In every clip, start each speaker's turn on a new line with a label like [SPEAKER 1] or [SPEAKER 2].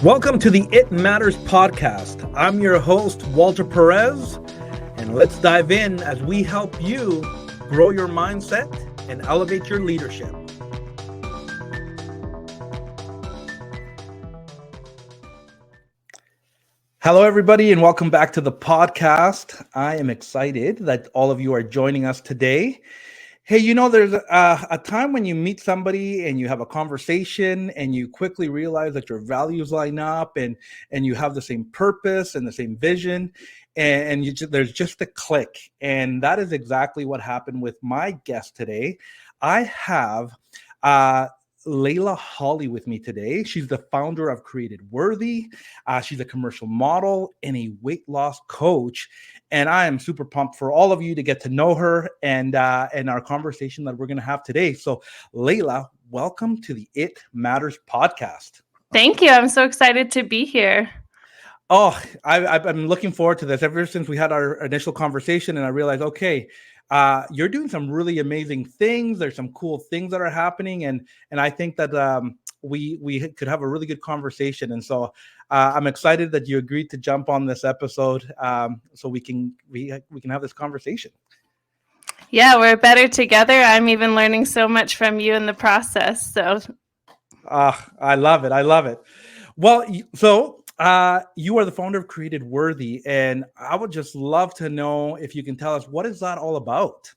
[SPEAKER 1] Welcome to the It Matters podcast. I'm your host, Walter Perez, and let's dive in as we help you grow your mindset and elevate your leadership. Hello, everybody, and welcome back to the podcast. I am excited that all of you are joining us today. Hey, there's a time when you meet somebody and you have a conversation and you quickly realize that your values line up and you have the same purpose and the same vision, and there's just a click. And that is exactly what happened with my guest today. I have Layla Holly with me today. She's the founder of Created Worthy. She's a commercial model and a weight loss coach. And I am super pumped for all of you to get to know her and our conversation that we're going to have today. So, Layla, welcome to the It Matters podcast.
[SPEAKER 2] Thank you. I'm so excited to be here.
[SPEAKER 1] Oh, I'm looking forward to this ever since we had our initial conversation, and I realized, okay, you're doing some really amazing things. There's some cool things that are happening, and I think that we could have a really good conversation. And so I'm excited that you agreed to jump on this episode, so we can have this conversation.
[SPEAKER 2] Yeah, we're better together. I'm even learning so much from you in the process. So,
[SPEAKER 1] I love it. I love it. Well, so. You are the founder of Created Worthy, and I would just love to know if you can tell us, what is that all about?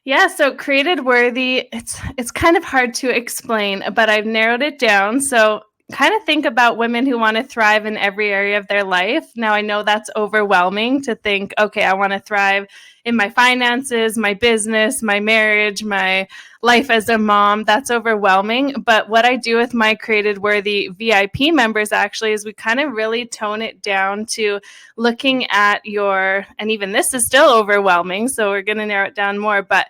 [SPEAKER 2] Yeah, so Created Worthy, it's kind of hard to explain, but I've narrowed it down. So kind of think about women who want to thrive in every area of their life. Now, I know that's overwhelming to think, okay, I want to thrive in my finances, my business, my marriage, my life as a mom. That's overwhelming. But what I do with my Created Worthy VIP members actually is we kind of really tone it down to looking at and even this is still overwhelming, so we're going to narrow it down more, but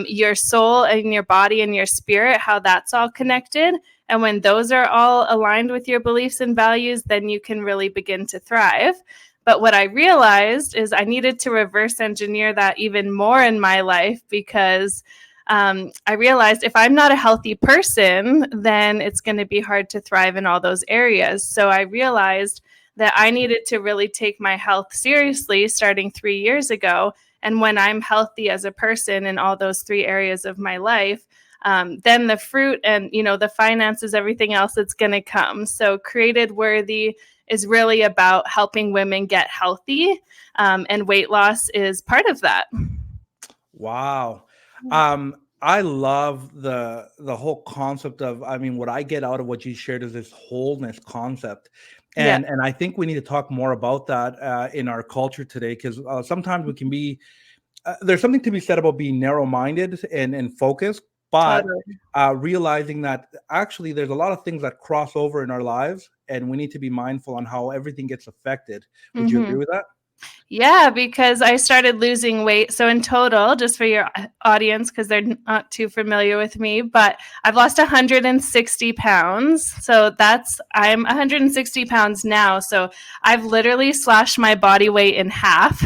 [SPEAKER 2] your soul and your body and your spirit, how that's all connected. And when those are all aligned with your beliefs and values, then you can really begin to thrive. But what I realized is I needed to reverse engineer that even more in my life, because I realized if I'm not a healthy person, then it's going to be hard to thrive in all those areas. So I realized that I needed to really take my health seriously starting 3 years ago. And when I'm healthy as a person in all those 3 areas of my life, then the fruit and, the finances, everything else that's going to come. So Created Worthy is really about helping women get healthy, and weight loss is part of that.
[SPEAKER 1] Wow. I love the whole concept of, what I get out of what you shared is this wholeness concept. And I think we need to talk more about that in our culture today, because sometimes we can be, there's something to be said about being narrow-minded and focused, but realizing that actually there's a lot of things that cross over in our lives, and we need to be mindful on how everything gets affected. Would you agree with that?
[SPEAKER 2] Yeah, because I started losing weight. So in total, just for your audience, because they're not too familiar with me, but I've lost 160 pounds. So I'm 160 pounds now. So I've literally slashed my body weight in half.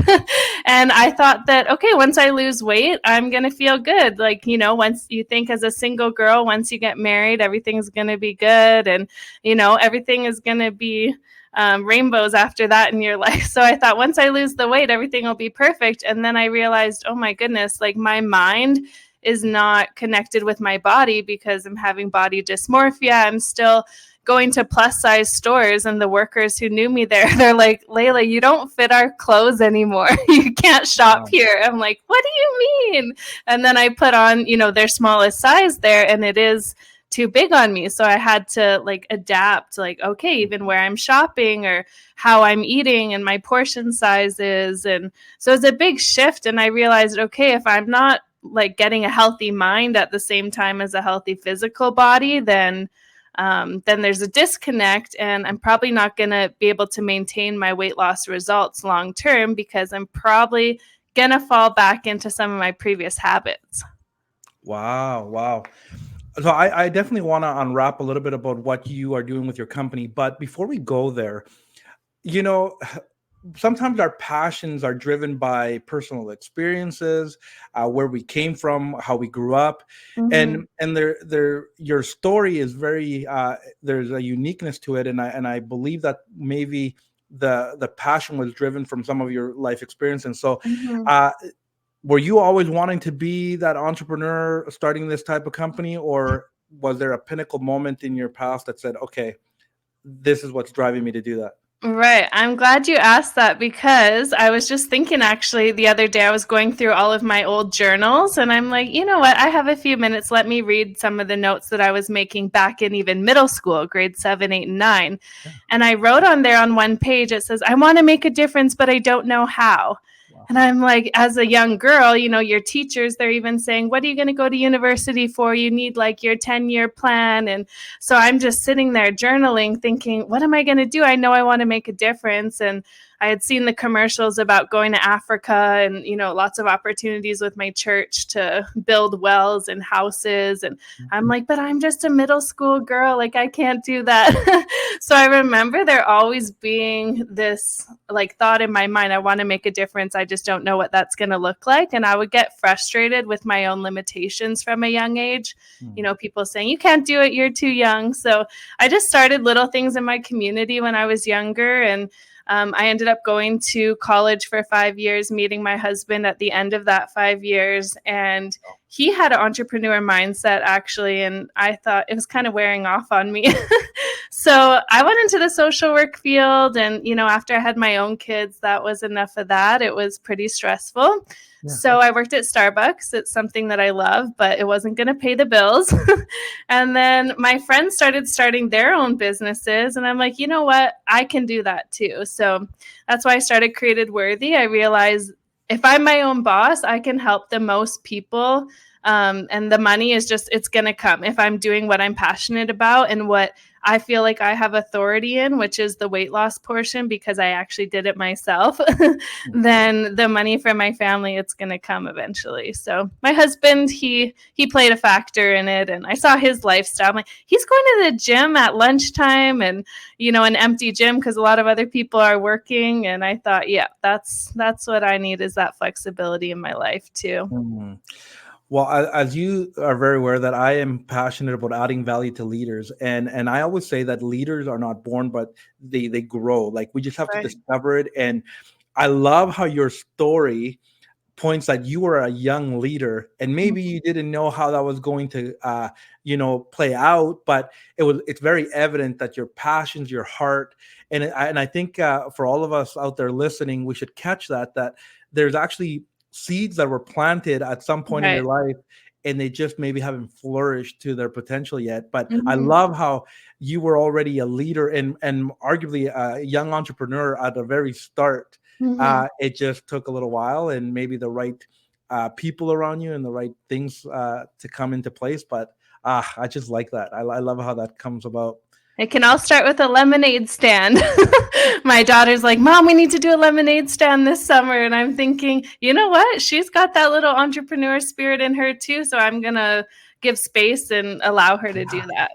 [SPEAKER 2] And I thought that, okay, once I lose weight, I'm going to feel good. Like, once you think as a single girl, once you get married, everything's going to be good. And, everything is going to be rainbows after that in your life. So I thought once I lose the weight, everything will be perfect. And then I realized, oh my goodness, like my mind is not connected with my body because I'm having body dysmorphia. I'm still going to plus size stores, and the workers who knew me there, they're like, Layla, you don't fit our clothes anymore. You can't shop here. I'm like, what do you mean? And then I put on, their smallest size there, and it is too big on me. So I had to adapt, okay, even where I'm shopping or how I'm eating and my portion sizes. And so it's a big shift. And I realized, okay, if I'm not getting a healthy mind at the same time as a healthy physical body, then there's a disconnect, and I'm probably not going to be able to maintain my weight loss results long term, because I'm probably going to fall back into some of my previous habits.
[SPEAKER 1] Wow. So I definitely want to unwrap a little bit about what you are doing with your company. But before we go there, sometimes our passions are driven by personal experiences, where we came from, how we grew up,
[SPEAKER 2] Mm-hmm.
[SPEAKER 1] and your story is very there's a uniqueness to it, and I believe that maybe the passion was driven from some of your life experience. And so,
[SPEAKER 2] Mm-hmm.
[SPEAKER 1] uh, were you always wanting to be that entrepreneur starting this type of company, or was there a pinnacle moment in your past that said, okay, this is what's driving me to do that?
[SPEAKER 2] Right. I'm glad you asked that because I was just thinking actually the other day I was going through all of my old journals and I'm like, you know what? I have a few minutes. Let me read some of the notes that I was making back in even middle school, grade 7, 8, and 9.
[SPEAKER 1] Yeah.
[SPEAKER 2] And I wrote on there on one page, it says, I want to make a difference, but I don't know how.
[SPEAKER 1] Wow.
[SPEAKER 2] And I'm like, as a young girl, your teachers, they're even saying, what are you going to go to university for? You need like your 10-year plan. And so I'm just sitting there journaling, thinking, what am I going to do? I know I want to make a difference. And I had seen the commercials about going to Africa and, lots of opportunities with my church to build wells and houses. And I'm like, but I'm just a middle school girl. Like, I can't do that. So I remember there always being this like thought in my mind, I want to make a difference. I just don't know what that's going to look like. And I would get frustrated with my own limitations from a young age. People saying, you can't do it, you're too young. So I just started little things in my community when I was younger. And I ended up going to college for 5 years, meeting my husband at the end of that 5 years. And he had an entrepreneur mindset, actually. And I thought it was kind of wearing off on me. So I went into the social work field. And, after I had my own kids, that was enough of that. It was pretty stressful.
[SPEAKER 1] Yeah.
[SPEAKER 2] So I worked at Starbucks. It's something that I love, but it wasn't going to pay the bills. And then my friends starting their own businesses. And I'm like, you know what? I can do that too. So that's why I started Created Worthy. I realized if I'm my own boss, I can help the most people. And the money is just, it's going to come if I'm doing what I'm passionate about and what I feel like I have authority in, which is the weight loss portion, because I actually did it myself. Then the money from my family, it's going to come eventually. So my husband, he played a factor in it, and I saw his lifestyle. I'm like, he's going to the gym at lunchtime and, an empty gym because a lot of other people are working. And I thought, yeah, that's what I need, is that flexibility in my life too.
[SPEAKER 1] Mm-hmm. Well, as you are very aware that I am passionate about adding value to leaders, and I always say that leaders are not born, but they grow. Like, we just have to discover it. And I love how your story points that you were a young leader, and maybe you didn't know how that was going to play out, but it's very evident that your passions, your heart, and I think for all of us out there listening, we should catch that there's actually seeds that were planted at some point in your life, and they just maybe haven't flourished to their potential yet. But I love how you were already a leader and arguably a young entrepreneur at the very start. It just took a little while, and maybe the right people around you and the right things to come into place. But I just like that. I love how that comes about.
[SPEAKER 2] It can all start with a lemonade stand. My daughter's like, Mom, we need to do a lemonade stand this summer. And I'm thinking, you know what? She's got that little entrepreneur spirit in her too. So I'm going to give space and allow her to do that.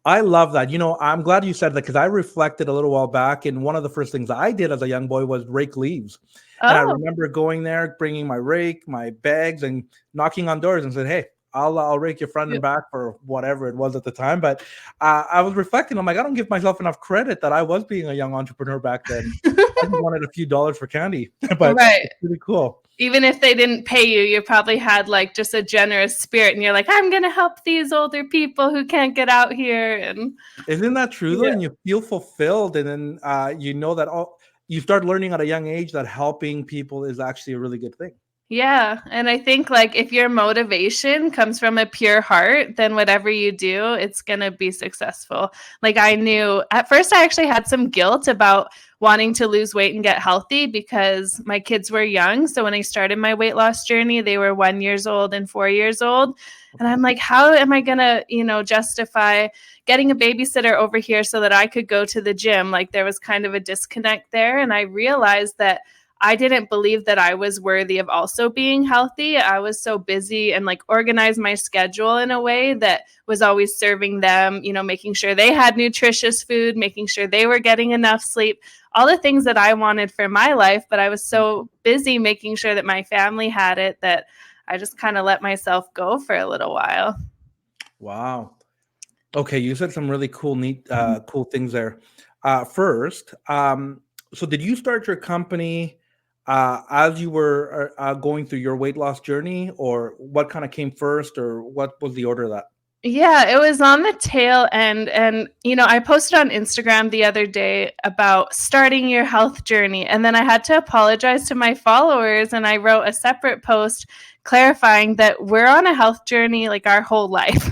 [SPEAKER 1] I love that. I'm glad you said that, because I reflected a little while back, and one of the first things I did as a young boy was rake leaves. And I remember going there, bringing my rake, my bags, and knocking on doors and said, hey, I'll rake your front and back for whatever it was at the time. But I was reflecting. I'm like, I don't give myself enough credit that I was being a young entrepreneur back then. I just wanted a few dollars for candy, but it's really cool.
[SPEAKER 2] Even if they didn't pay you, you probably had like just a generous spirit, and you're like, I'm going to help these older people who can't get out here. And
[SPEAKER 1] isn't that true though? And you feel fulfilled, and then that you start learning at a young age that helping people is actually a really good thing.
[SPEAKER 2] Yeah. And I think like if your motivation comes from a pure heart, then whatever you do, it's going to be successful. Like, I knew at first I actually had some guilt about wanting to lose weight and get healthy because my kids were young. So when I started my weight loss journey, they were 1 year old and 4 years old. And I'm like, how am I going to, justify getting a babysitter over here so that I could go to the gym? Like, there was kind of a disconnect there. And I realized that I didn't believe that I was worthy of also being healthy. I was so busy and like organized my schedule in a way that was always serving them, making sure they had nutritious food, making sure they were getting enough sleep, all the things that I wanted for my life. But I was so busy making sure that my family had it that I just kind of let myself go for a little while.
[SPEAKER 1] Wow. Okay, you said some really cool, neat, cool things there. First, so did you start your company as you were going through your weight loss journey, or what kind of came first, or what was the order of that?
[SPEAKER 2] Yeah, it was on the tail end. And, I posted on Instagram the other day about starting your health journey. And then I had to apologize to my followers. And I wrote a separate post clarifying that we're on a health journey like our whole life.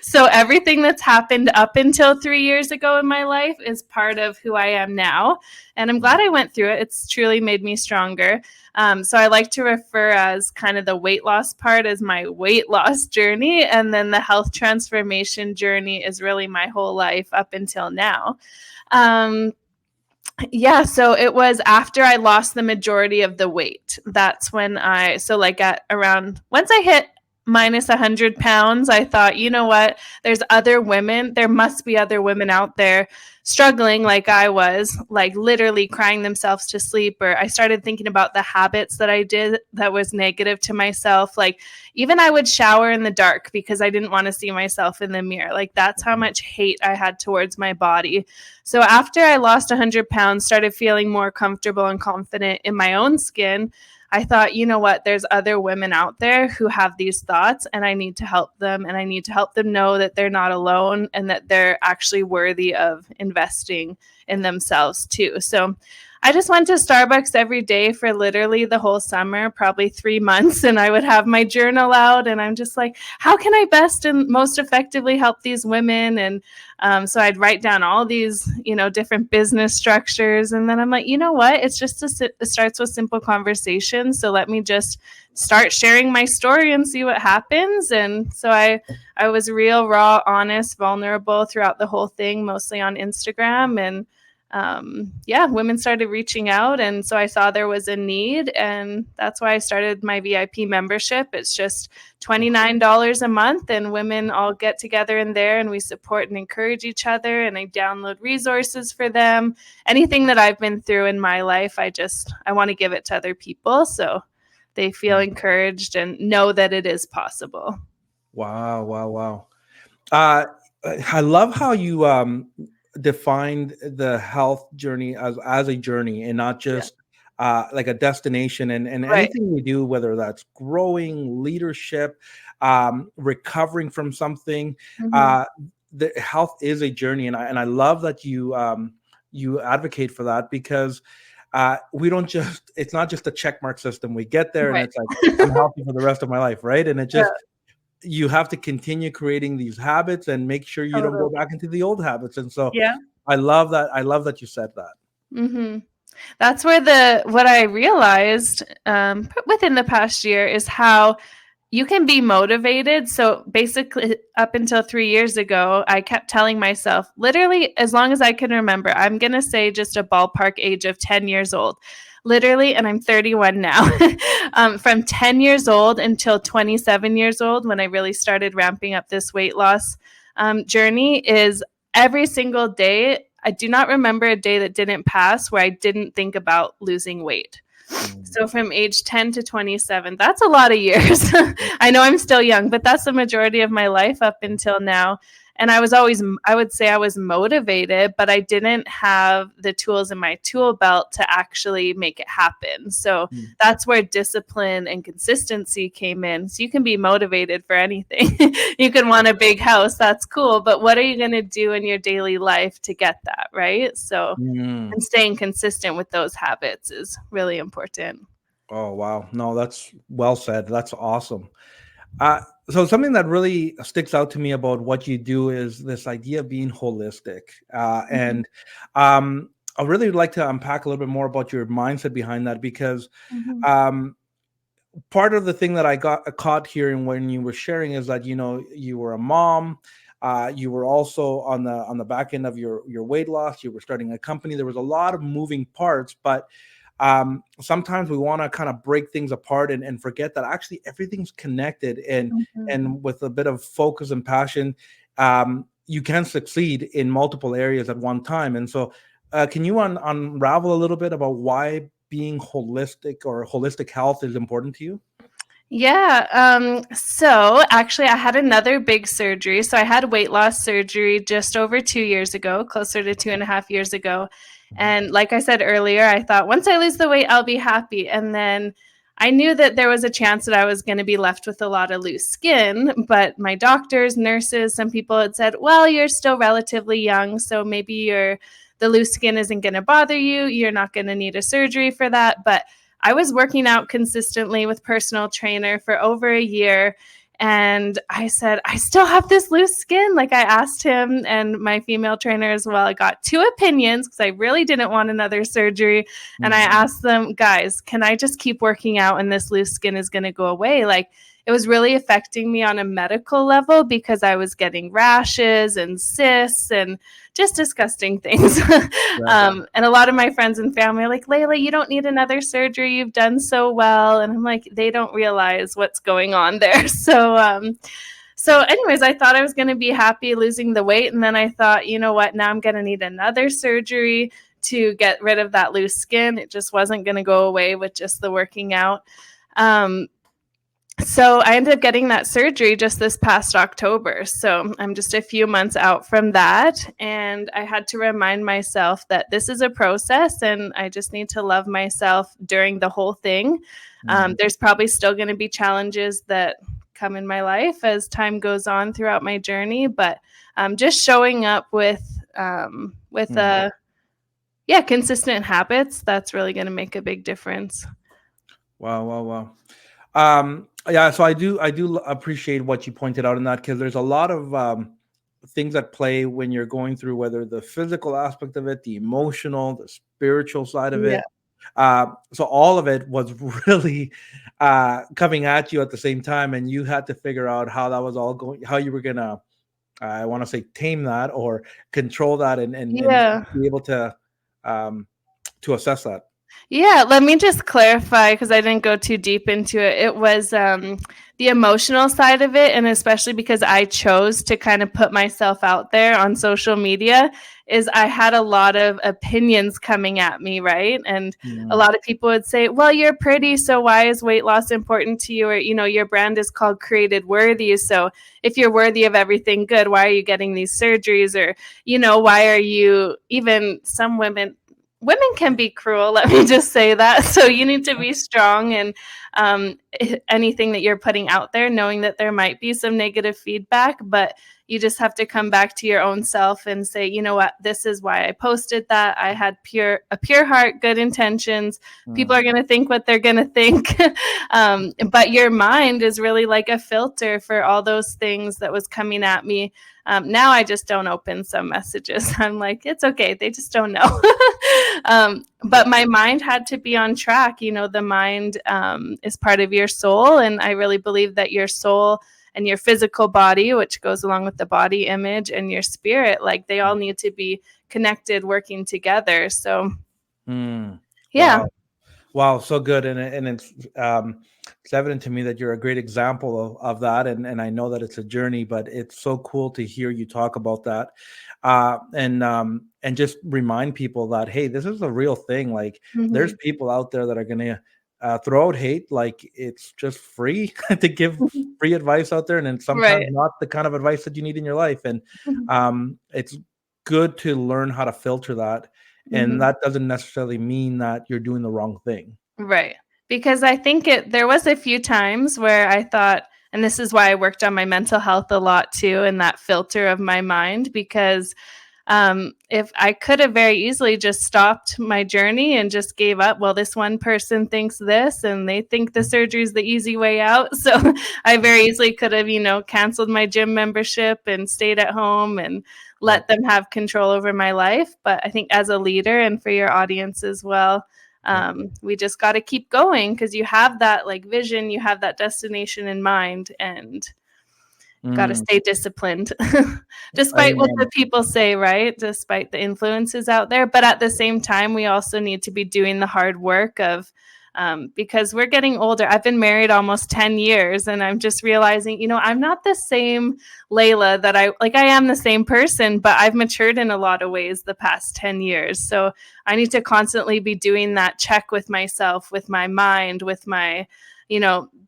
[SPEAKER 2] So everything that's happened up until 3 years ago in my life is part of who I am now. And I'm glad I went through it. It's truly made me stronger. So I like to refer as kind of the weight loss part as my weight loss journey. And then the health transformation journey is really my whole life up until now. Yeah, so it was after I lost the majority of the weight. That's when at around, once I hit minus 100 pounds, I thought, you know what? There must be other women out there struggling like I was, like literally crying themselves to sleep. Or I started thinking about the habits that I did that was negative to myself. Like, even I would shower in the dark because I didn't want to see myself in the mirror. Like, that's how much hate I had towards my body. So after I lost 100 pounds, started feeling more comfortable and confident in my own skin, I thought, you know what, there's other women out there who have these thoughts, and I need to help them, and I need to help them know that they're not alone and that they're actually worthy of investing in themselves too. So I just went to Starbucks every day for literally the whole summer, probably 3 months, and I would have my journal out, and I'm just like, how can I best and most effectively help these women? And so I'd write down all these, different business structures, and then I'm like, you know what? It starts with simple conversations. So let me just start sharing my story and see what happens. And so I was real, raw, honest, vulnerable throughout the whole thing, mostly on Instagram. And women started reaching out. And so I saw there was a need. And that's why I started my VIP membership. It's just $29 a month. And women all get together in there and we support and encourage each other. And I download resources for them. Anything that I've been through in my life, I want to give it to other people. So they feel encouraged and know that it is possible.
[SPEAKER 1] Wow, wow, wow. I love how you defined the health journey as a journey and not just like a destination. And
[SPEAKER 2] Right.
[SPEAKER 1] anything we do, whether that's growing, leadership, recovering from something,
[SPEAKER 2] Mhm.
[SPEAKER 1] the health is a journey. And I love that you advocate for that, because we don't just, it's not just a check mark system. We get there and
[SPEAKER 2] Right.
[SPEAKER 1] it's like, I'm healthy for the rest of my life, right? And it
[SPEAKER 2] Yeah,
[SPEAKER 1] just, you have to continue creating these habits and make sure you don't
[SPEAKER 2] totally.
[SPEAKER 1] go back into the old habits. And so
[SPEAKER 2] Yeah.
[SPEAKER 1] I love that. I love that you said that.
[SPEAKER 2] hmm That's where what I realized within the past year is how you can be motivated. So basically, up until 3 years ago, I kept telling myself, literally, as long as I can remember, I'm going to say just a ballpark age of 10 years old. Literally, and I'm 31 now, from 10 years old until 27 years old, when I really started ramping up this weight loss journey, is every single day. I do not remember a day that didn't pass where I didn't think about losing weight. So from age 10 to 27, that's a lot of years. I know I'm still young, but that's the majority of my life up until now. And I would say I was motivated, but I didn't have the tools in my tool belt to actually make it happen. So
[SPEAKER 1] Mm.
[SPEAKER 2] that's where discipline and consistency came in. So you can be motivated for anything. You can want a big house, that's cool, but what are you going to do in your daily life to get that, right? So,
[SPEAKER 1] Mm.
[SPEAKER 2] and staying consistent with those habits is really important.
[SPEAKER 1] Oh, wow. No, that's well said. That's awesome. Uh, so something that really sticks out to me about what you do is this idea of being holistic.
[SPEAKER 2] Mhm.
[SPEAKER 1] And I really would like to unpack a little bit more about your mindset behind that, because
[SPEAKER 2] Mhm.
[SPEAKER 1] um, part of the thing that I got caught hearing when you were sharing is that, you were a mom, you were also on the back end of your weight loss, you were starting a company. There was a lot of moving parts, but sometimes we want to kind of break things apart and forget that actually everything's connected,
[SPEAKER 2] Mhm.
[SPEAKER 1] and with a bit of focus and passion, you can succeed in multiple areas at one time. And so, can you unravel a little bit about why being holistic or holistic health is important to you?
[SPEAKER 2] Yeah. So actually, I had another big surgery. So I had weight loss surgery just over 2 years ago, closer to 2.5 years ago. And like I said earlier, I thought once I lose the weight, I'll be happy. And then I knew that there was a chance that I was going to be left with a lot of loose skin. But my doctors, nurses, some people had said, well, you're still relatively young. So maybe the loose skin isn't going to bother you. You're not going to need a surgery for that. But I was working out consistently with personal trainer for over a year. And I said, I still have this loose skin. Like I asked him and my female trainer as well. I got two opinions because I really didn't want another surgery. And I asked them, guys, can I just keep working out and this loose skin is going to go away? Like it was really affecting me on a medical level because I was getting rashes and cysts and just disgusting things.
[SPEAKER 1] Yeah.
[SPEAKER 2] And a lot of my friends and family are like, Layla, you don't need another surgery. You've done so well. And I'm like, they don't realize what's going on there. So anyways, I thought I was going to be happy losing the weight. And then I thought, you know what? Now I'm going to need another surgery to get rid of that loose skin. It just wasn't going to go away with just the working out. So I ended up getting that surgery just this past October. So I'm just a few months out from that. And I had to remind myself that this is a process and I just need to love myself during the whole thing. There's probably still going to be challenges that come in my life as time goes on throughout my journey. But just showing up with consistent habits, that's really going to make a big difference.
[SPEAKER 1] Wow, wow, wow. Yeah, so I do appreciate what you pointed out in that, because there's a lot of things at play when you're going through, whether the physical aspect of it, the emotional, the spiritual side of
[SPEAKER 2] Yeah.
[SPEAKER 1] it. So all of it was really coming at you at the same time, and you had to figure out how that was all going, how you were gonna, I want to say, tame that or control that, and
[SPEAKER 2] Yeah.
[SPEAKER 1] be able um, to assess that.
[SPEAKER 2] Yeah, let me just clarify because I didn't go too deep into it. It was the emotional side of it, and especially because I chose to kind of put myself out there on social media, is I had a lot of opinions coming at me, right? And a
[SPEAKER 1] Mm,
[SPEAKER 2] lot of people would say, well, you're pretty, so why is weight loss important to you? Or, your brand is called Created Worthy. So if you're worthy of everything good, why are you getting these surgeries? Or, why are you, even some women can be cruel, let me just say that. So you need to be strong and anything that you're putting out there, knowing that there might be some negative feedback, but you just have to come back to your own self and say, you know what, this is why I posted that. I had a pure heart, good intentions. People
[SPEAKER 1] mm,
[SPEAKER 2] are going to think what they're going to think. But your mind is really like a filter for all those things that was coming at me. Now I just don't open some messages. I'm like, it's okay. They just don't know. But my mind had to be on track. The mind is part of your soul. And I really believe that your soul and your physical body, which goes along with the body image, and your spirit, like they all need to be connected, working together. So,
[SPEAKER 1] mm.
[SPEAKER 2] yeah.
[SPEAKER 1] Wow. Wow, so good, and it's evident to me that you're a great example of that, and I know that it's a journey, but it's so cool to hear you talk about that, and just remind people that, hey, this is a real thing. Like, there's
[SPEAKER 2] Mhm.
[SPEAKER 1] people out there that are gonna throw out hate, like it's just free to give free advice out there, and then sometimes
[SPEAKER 2] Right.
[SPEAKER 1] not the kind of advice that you need in your life, and it's good to learn how to filter that, and
[SPEAKER 2] Mhm.
[SPEAKER 1] that doesn't necessarily mean that you're doing the wrong thing.
[SPEAKER 2] Right. Because I think there was a few times where I thought, and this is why I worked on my mental health a lot too, and that filter of my mind, because if I could have very easily just stopped my journey and just gave up, well, this one person thinks this and they think the surgery is the easy way out. So I very easily could have, canceled my gym membership and stayed at home and
[SPEAKER 1] Yep.
[SPEAKER 2] let them have control over my life. But I think as a leader and for your audience as well,
[SPEAKER 1] Yep.
[SPEAKER 2] we just got to keep going because you have that like vision, you have that destination in mind, and Got to
[SPEAKER 1] Mm,
[SPEAKER 2] stay disciplined, despite what the
[SPEAKER 1] amen.
[SPEAKER 2] people say, right? Despite the influences out there. But at the same time, we also need to be doing the hard work of, because we're getting older. I've been married almost 10 years, and I'm just realizing, I'm not the same Layla that I am the same person, but I've matured in a lot of ways the past 10 years. So I need to constantly be doing that check with myself, with my mind, with my,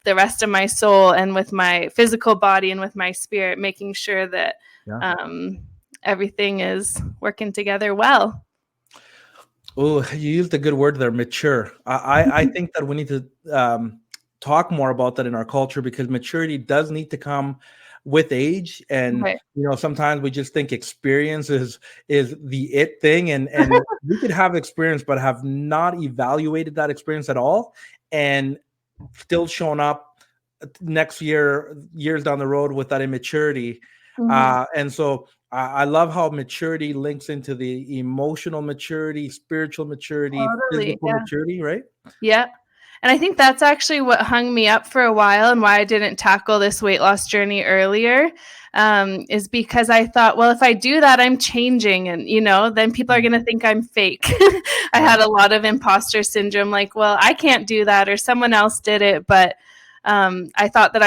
[SPEAKER 2] the rest of my soul, and with my physical body and with my spirit, making sure that
[SPEAKER 1] Yeah.
[SPEAKER 2] um, everything is working together well.
[SPEAKER 1] Oh, you used a good word there, mature. I think that we need to talk more about that in our culture, because maturity does need to come with age. And
[SPEAKER 2] Right.
[SPEAKER 1] sometimes we just think experience is the it thing, and we could have experience but have not evaluated that experience at all, and still showing up next years down the road with that immaturity.
[SPEAKER 2] Mhm.
[SPEAKER 1] And so I love how maturity links into the emotional maturity, spiritual maturity,
[SPEAKER 2] Totally.
[SPEAKER 1] physical maturity, right?
[SPEAKER 2] Yeah. And I think that's actually what hung me up for a while, and why I didn't tackle this weight loss journey earlier, is because I thought, well, if I do that, I'm changing. And, then people are going to think I'm fake. I
[SPEAKER 1] Yeah.
[SPEAKER 2] had a lot of imposter syndrome, like, well, I can't do that, or someone else did it. But I thought that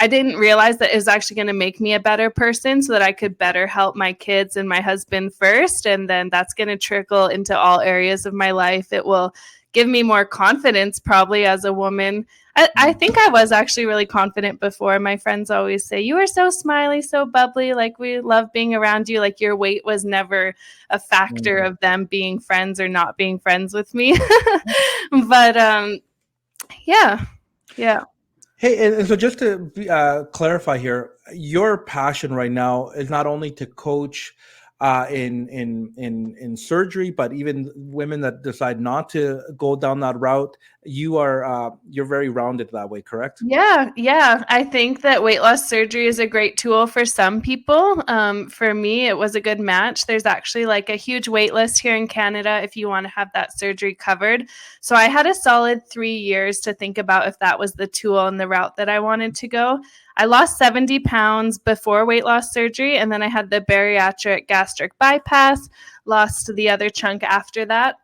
[SPEAKER 2] I didn't realize that it was actually going to make me a better person, so that I could better help my kids and my husband first. And then that's going to trickle into all areas of my life. It will give me more confidence, probably, as a woman. I think I was actually really confident before. My friends always say, you are so smiley, so bubbly. Like, we love being around you. Like, your weight was never a factor
[SPEAKER 1] Mhm.
[SPEAKER 2] of them being friends or not being friends with me. But yeah, yeah.
[SPEAKER 1] Hey, and so just to clarify here, your passion right now is not only to coach in surgery, but even women that decide not to go down that route. You're very rounded that way, correct?
[SPEAKER 2] Yeah, yeah. I think that weight loss surgery is a great tool for some people. For me, it was a good match. There's actually like a huge wait list here in Canada if you want to have that surgery covered. So I had a solid 3 years to think about if that was the tool and the route that I wanted to go. I lost 70 pounds before weight loss surgery, and then I had the bariatric gastric bypass, lost the other chunk after that.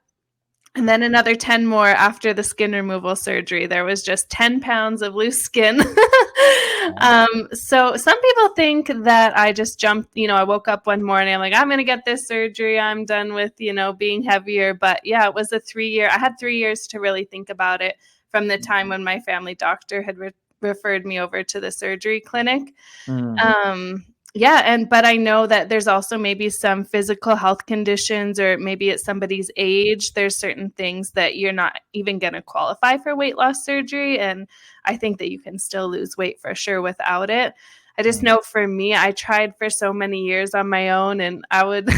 [SPEAKER 2] And then another 10 more after the skin removal surgery. There was just 10 pounds of loose skin.
[SPEAKER 1] Wow.
[SPEAKER 2] So some people think that I just jumped, I woke up one morning, I'm like, I'm going to get this surgery. I'm done with, being heavier. But yeah, it was I had 3 years to really think about it, from the time when my family doctor had referred me over to the surgery clinic.
[SPEAKER 1] Mm,
[SPEAKER 2] Um, yeah, but I know that there's also maybe some physical health conditions, or maybe it's somebody's age. There's certain things that you're not even going to qualify for weight loss surgery, and I think that you can still lose weight for sure without it. I just
[SPEAKER 1] mm.
[SPEAKER 2] know for me, I tried for so many years on my own, and I would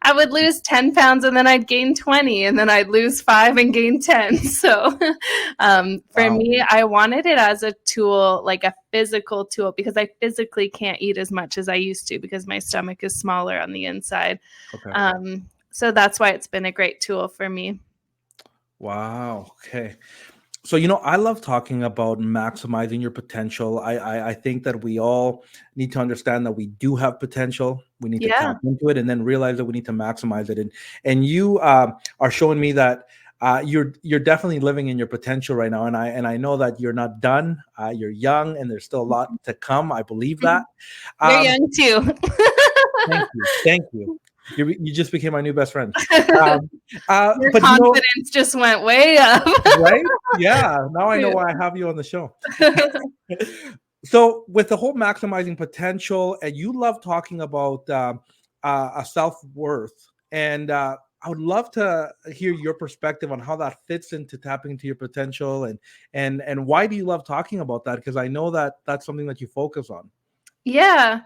[SPEAKER 2] I would lose 10 pounds, and then I'd gain 20, and then I'd lose 5 and gain 10. So for
[SPEAKER 1] Wow.
[SPEAKER 2] me, I wanted it as a tool, like a physical tool, because I physically can't eat as much as I used to because my stomach is smaller on the inside.
[SPEAKER 1] Okay.
[SPEAKER 2] So that's why it's been a great tool for me.
[SPEAKER 1] Wow. Okay. So, I love talking about maximizing your potential. I think that we all need to understand that we do have potential. We need to
[SPEAKER 2] Yeah.
[SPEAKER 1] tap into it and then realize that we need to maximize it. And you are showing me that you're definitely living in your potential right now. And I know that you're not done. You're young, and there's still a lot to come. I believe that.
[SPEAKER 2] You're
[SPEAKER 1] Um,
[SPEAKER 2] young too.
[SPEAKER 1] Thank you. Thank you. You just became my new best friend. Um,
[SPEAKER 2] Your
[SPEAKER 1] but
[SPEAKER 2] confidence just went way up.
[SPEAKER 1] right? Yeah. Now I know why I have you on the show. So, with the whole maximizing potential, and you love talking about a self worth, and I would love to hear your perspective on how that fits into tapping into your potential, and why do you love talking about that? Because I know that that's something that you focus on.
[SPEAKER 2] Yeah.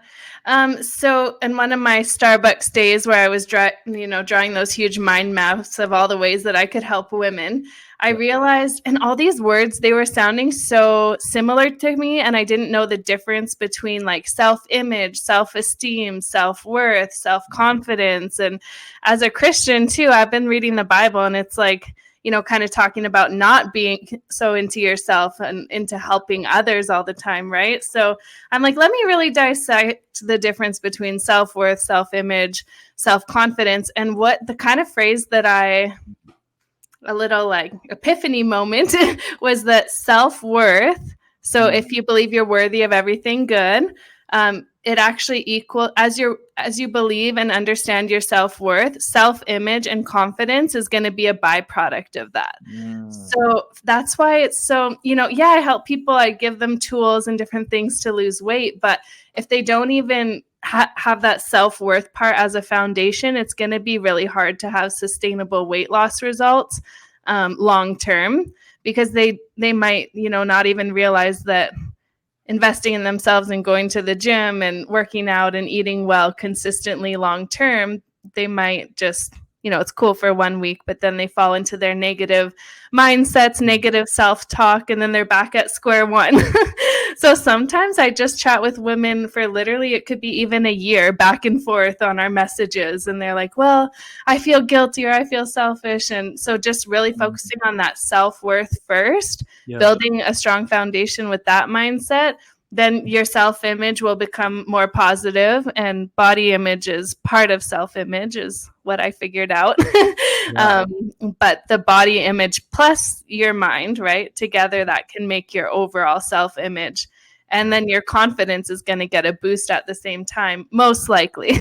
[SPEAKER 2] So in one of my Starbucks days where I was drawing those huge mind maps of all the ways that I could help women, I
[SPEAKER 1] Yeah.
[SPEAKER 2] realized, and all these words, they were sounding so similar to me, and I didn't know the difference between like self-image, self-esteem, self-worth, self-confidence. And as a Christian too, I've been reading the Bible, and it's like, kind of talking about not being so into yourself and into helping others all the time, right? So I'm like, let me really dissect the difference between self-worth, self-image, self-confidence, and what the kind of phrase that a little like epiphany moment was that self-worth. So if you believe you're worthy of everything good, it actually as you believe and understand your self-worth, self-image and confidence is going to be a byproduct of that. So that's why it's so, I help people, I give them tools and different things to lose weight, but if they don't even have that self-worth part as a foundation, it's going to be really hard to have sustainable weight loss results long term, because they might not even realize that investing in themselves and going to the gym and working out and eating well consistently long term, they might just it's cool for 1 week, but then they fall into their negative mindsets, negative self-talk, and then they're back at square one. So sometimes I just chat with women for literally, it could be even a year, back and forth on our messages. And they're like, well, I feel guilty or I feel selfish. And so just really focusing on that self-worth first, building a strong foundation with that mindset, then your self-image will become more positive, and body image is part of self-image is what I figured out. But the body image plus your mind, right, together, that can make your overall self-image. And then your confidence is going to get a boost at the same time, most likely.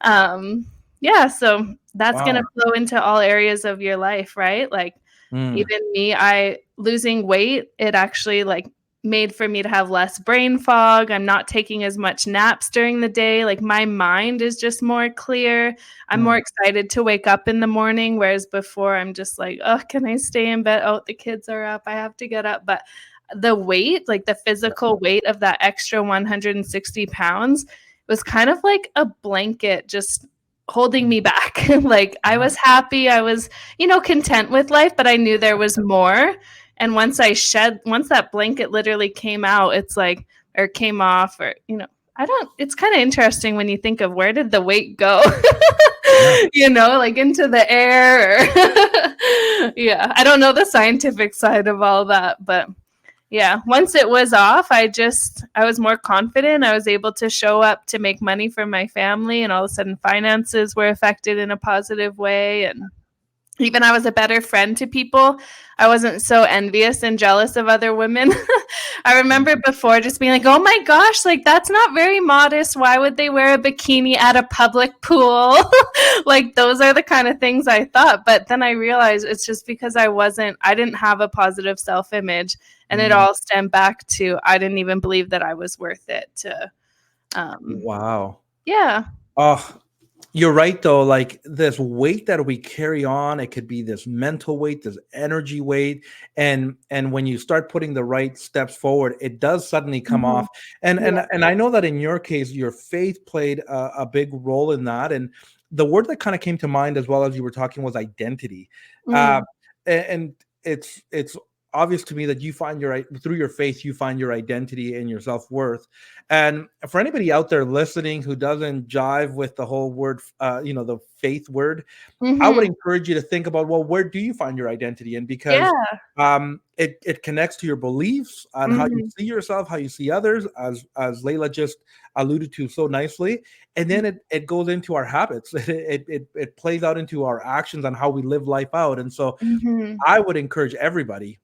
[SPEAKER 2] So that's going to flow into all areas of your life, right? Like even me, losing weight, it actually made for me to have less brain fog. I'm not taking as much naps during the day. Like my mind is just more clear. I'm more excited to wake up in the morning. Whereas before I'm just like, oh, can I stay in bed? Oh, the kids are up. I have to get up. But the weight, like the physical weight of that extra 160 pounds was kind of like a blanket just holding me back. Like I was happy. I was, content with life, but I knew there was more. And once that blanket literally came out, or came off, or, it's kind of interesting when you think of where did the weight go, into the air. I don't know the scientific side of all that, but once it was off, I was more confident. I was able to show up to make money for my family, and all of a sudden finances were affected in a positive way. And even I was a better friend to people. I wasn't so envious and jealous of other women. I remember before just being like, oh my gosh, like that's not very modest. Why would they wear a bikini at a public pool? Like those are the kind of things I thought. But then I realized it's just because I didn't have a positive self-image. And it all stemmed back to, I didn't even believe that I was worth it
[SPEAKER 1] Wow.
[SPEAKER 2] Yeah.
[SPEAKER 1] Oh, you're right, though. Like this weight that we carry on, it could be this mental weight, this energy weight, and when you start putting the right steps forward, it does suddenly come off. And I know that in your case, your faith played a big role in that. And the word that kind of came to mind as well as you were talking was identity. And it's obvious to me that through your faith, you find your identity and your self-worth. And for anybody out there listening who doesn't jive with the whole word, the faith word, I would encourage you to think about, well, where do you find your identity? And because it connects to your beliefs on how you see yourself, how you see others, as Layla just alluded to so nicely. And then it goes into our habits. It plays out into our actions on how we live life out. And so I would encourage everybody,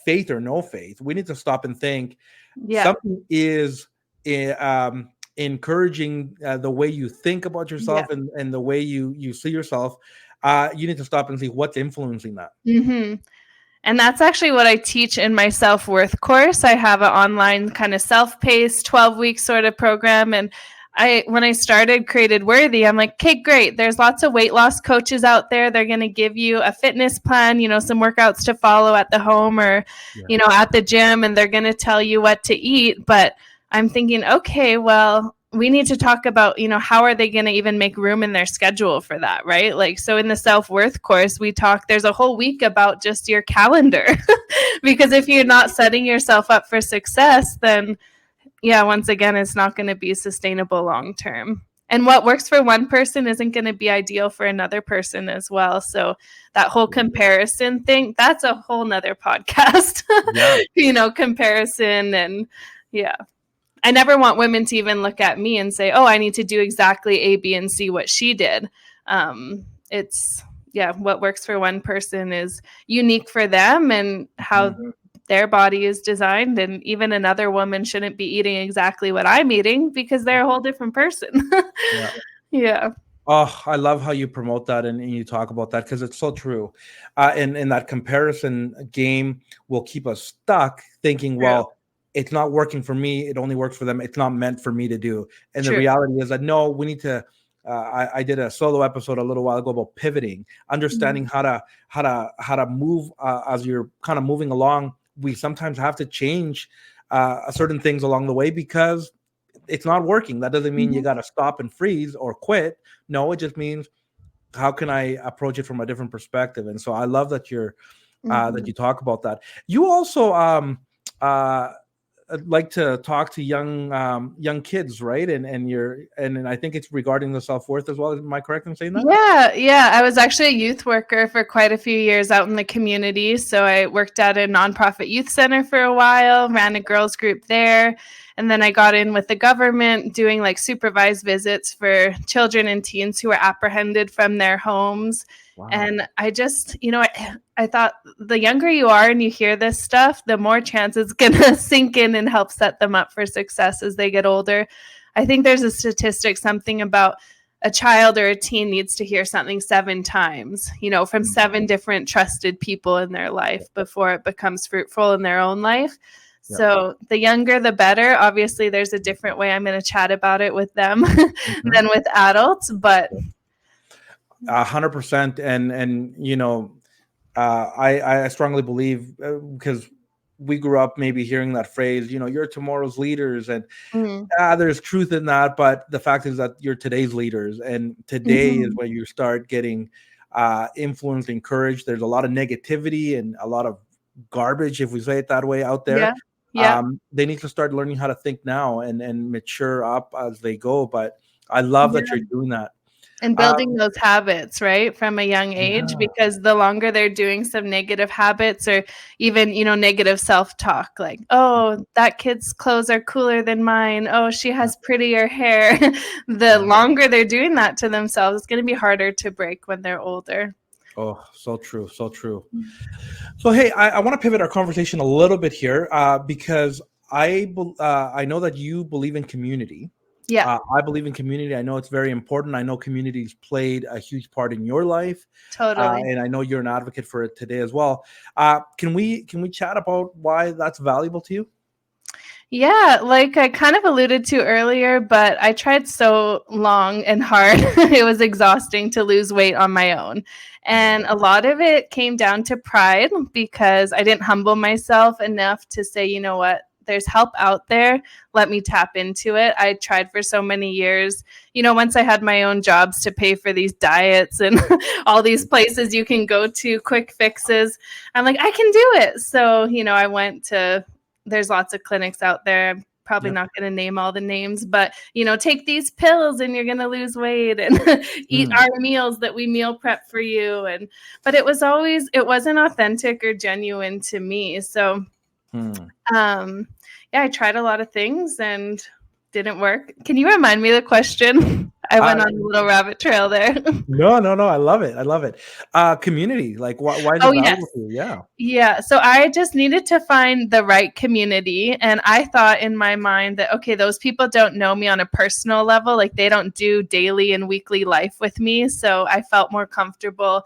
[SPEAKER 1] faith or no faith, we need to stop and think something is encouraging the way you think about yourself and the way you see yourself. You need to stop and see what's influencing that.
[SPEAKER 2] And that's actually what I teach in my self-worth course. I have an online kind of self-paced 12-week sort of program. And when I started Created Worthy, I'm like, okay, great. There's lots of weight loss coaches out there. They're going to give you a fitness plan, some workouts to follow at the home or, at the gym, and they're going to tell you what to eat. But I'm thinking, okay, well, we need to talk about, how are they going to even make room in their schedule for that, right? Like, so in the self-worth course, there's a whole week about just your calendar, because if you're not setting yourself up for success, then once again, it's not going to be sustainable long term. And what works for one person isn't going to be ideal for another person as well. So that whole comparison thing, that's a whole nother podcast.
[SPEAKER 1] Yeah.
[SPEAKER 2] Comparison. And yeah, I never want women to even look at me and say, oh, I need to do exactly A, B, and C what she did. It's what works for one person is unique for them and how their body is designed. And even another woman shouldn't be eating exactly what I'm eating because they're a whole different person.
[SPEAKER 1] Yeah.
[SPEAKER 2] Yeah.
[SPEAKER 1] Oh, I love how you promote that and you talk about that because it's so true. And that comparison game will keep us stuck thinking, well, it's not working for me. It only works for them. It's not meant for me to do. And the reality is that, no, we need to, I did a solo episode a little while ago about pivoting, understanding how to move as you're kind of moving along. We sometimes have to change certain things along the way because it's not working. That doesn't mean you got to stop and freeze or quit. No, it just means how can I approach it from a different perspective? And so I love that you're that you talk about that. You also like to talk to young kids, right? And I think it's regarding the self-worth as well. Am I correct in saying that?
[SPEAKER 2] Yeah. I was actually a youth worker for quite a few years out in the community. So I worked at a nonprofit youth center for a while, ran a girls group there. And then I got in with the government doing like supervised visits for children and teens who were apprehended from their homes. Wow. And I just, I thought the younger you are and you hear this stuff, the more chance it's going to sink in and help set them up for success as they get older. I think there's a statistic, something about a child or a teen needs to hear something 7 times, from 7 different trusted people in their life before it becomes fruitful in their own life. So the younger, the better. Obviously, there's a different way I'm going to chat about it with them than with adults, but
[SPEAKER 1] 100%. And I strongly believe because we grew up maybe hearing that phrase, you're tomorrow's leaders, and there's truth in that. But the fact is that you're today's leaders, and today is when you start getting influenced, encouraged. There's a lot of negativity and a lot of garbage, if we say it that way, out there. They need to start learning how to think now and mature up as they go. But I love that you're doing that.
[SPEAKER 2] And building those habits, right, from a young age, because the longer they're doing some negative habits or even, negative self-talk, like, oh, that kid's clothes are cooler than mine. Oh, she has prettier hair. The longer they're doing that to themselves, it's going to be harder to break when they're older.
[SPEAKER 1] Oh, so true. So true. So, hey, I want to pivot our conversation a little bit here because I know that you believe in community.
[SPEAKER 2] Yeah.
[SPEAKER 1] I believe in community. I know it's very important. I know community's played a huge part in your life.
[SPEAKER 2] Totally.
[SPEAKER 1] And I know you're an advocate for it today as well. Can we chat about why that's valuable to you?
[SPEAKER 2] Yeah, like I kind of alluded to earlier, but I tried so long and hard. It was exhausting to lose weight on my own. And a lot of it came down to pride because I didn't humble myself enough to say, you know what? There's help out there. Let me tap into it. I tried for so many years. Once I had my own jobs to pay for these diets and all these places you can go to, quick fixes, I'm like, I can do it. So, I went to, there's lots of clinics out there. I'm probably not going to name all the names, but, take these pills and you're going to lose weight and eat our meals that we meal prep for you. But it wasn't authentic or genuine to me. So, I tried a lot of things and didn't work. Can you remind me the question? I went on a little rabbit trail there.
[SPEAKER 1] No. I love it. Community, like why is it valuable to you?
[SPEAKER 2] Yeah. So I just needed to find the right community. And I thought in my mind that, okay, those people don't know me on a personal level. Like they don't do daily and weekly life with me. So I felt more comfortable,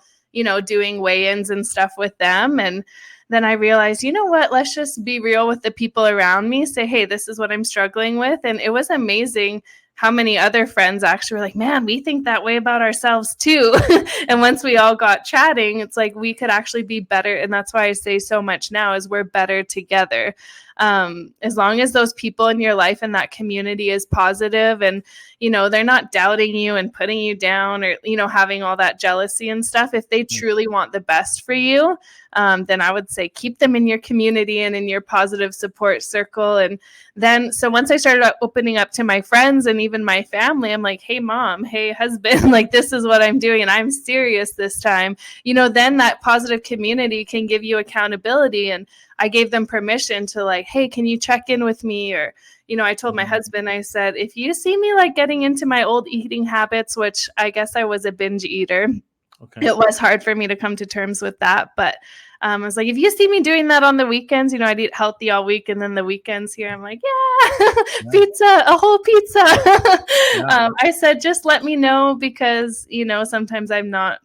[SPEAKER 2] doing weigh-ins and stuff with them. And then I realized, you know what, let's just be real with the people around me, say, hey, this is what I'm struggling with. And it was amazing how many other friends actually were like, man, we think that way about ourselves too. And once we all got chatting, it's like we could actually be better. And that's why I say so much now is we're better together. as long as those people in your life and that community is positive, and they're not doubting you and putting you down, or having all that jealousy and stuff, if they truly want the best for you, then I would say keep them in your community and in your positive support circle. And then, so once I started opening up to my friends and even my family, I'm like, hey mom, hey husband, like this is what I'm doing and I'm serious this time, then that positive community can give you accountability. And I gave them permission to, like, hey, can you check in with me? Or I told my husband, I said, if you see me like getting into my old eating habits, which I guess I was a binge eater. Okay. It was hard for me to come to terms with that. But I was like, if you see me doing that on the weekends, I'd eat healthy all week. And then the weekends here, I'm like, pizza, a whole pizza. I said, just let me know, because, sometimes I'm not,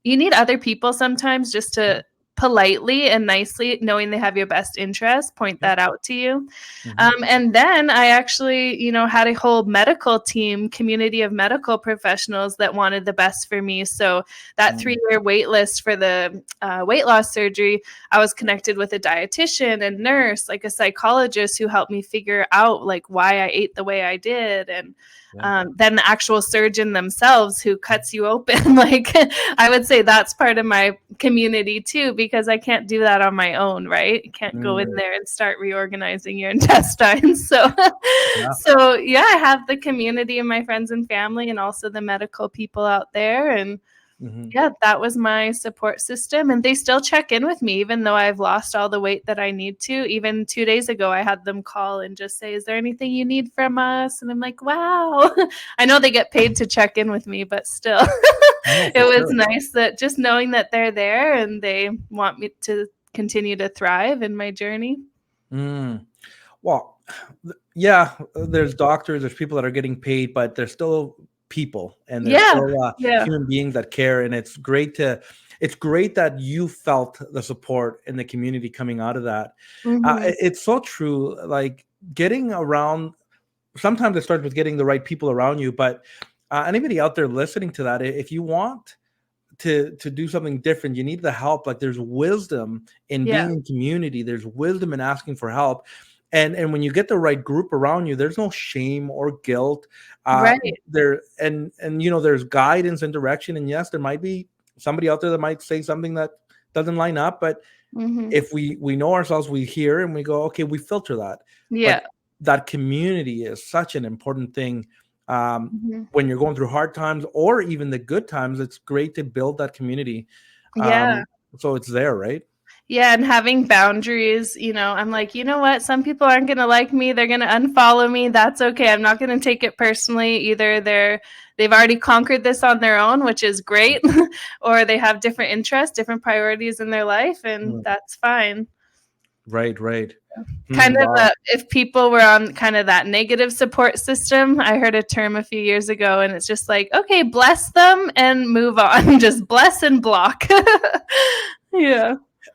[SPEAKER 2] you need other people sometimes just to politely and nicely, knowing they have your best interest, point that out to you. And then I actually, had a whole medical team, community of medical professionals that wanted the best for me. So that 3-year wait list for the weight loss surgery, I was connected with a dietitian and nurse, like a psychologist, who helped me figure out like why I ate the way I did. And then the actual surgeon themselves who cuts you open. Like, I would say that's part of my community too, because I can't do that on my own, right? I can't go in there and start reorganizing your intestines. So, I have the community of my friends and family, and also the medical people out there. And that was my support system. And they still check in with me, even though I've lost all the weight that I need to. Even 2 days ago, I had them call and just say, is there anything you need from us? And I'm like, wow. I know they get paid to check in with me, but still, it was nice that just knowing that they're there and they want me to continue to thrive in my journey.
[SPEAKER 1] Well, yeah, there's doctors, there's people that are getting paid, but there's still people, and there's still human beings that care. And it's great that you felt the support in the community coming out of that. It's so true. Like, getting around, sometimes it starts with getting the right people around you. But anybody out there listening to that, if you want to do something different, you need the help. Like, there's wisdom in being in community. There's wisdom in asking for help. And when you get the right group around you, there's no shame or guilt. There and there's guidance and direction. And yes, there might be somebody out there that might say something that doesn't line up, but if we know ourselves, we hear and we go, okay, we filter that. But that community is such an important thing. When you're going through hard times or even the good times, it's great to build that community. So it's there, right?
[SPEAKER 2] Yeah, and having boundaries, I'm like, you know what? Some people aren't going to like me. They're going to unfollow me. That's okay. I'm not going to take it personally. Either they've already conquered this on their own, which is great, or they have different interests, different priorities in their life, and that's fine.
[SPEAKER 1] Right.
[SPEAKER 2] Kind of if people were on kind of that negative support system, I heard a term a few years ago, and it's just like, okay, bless them and move on. Just bless and block.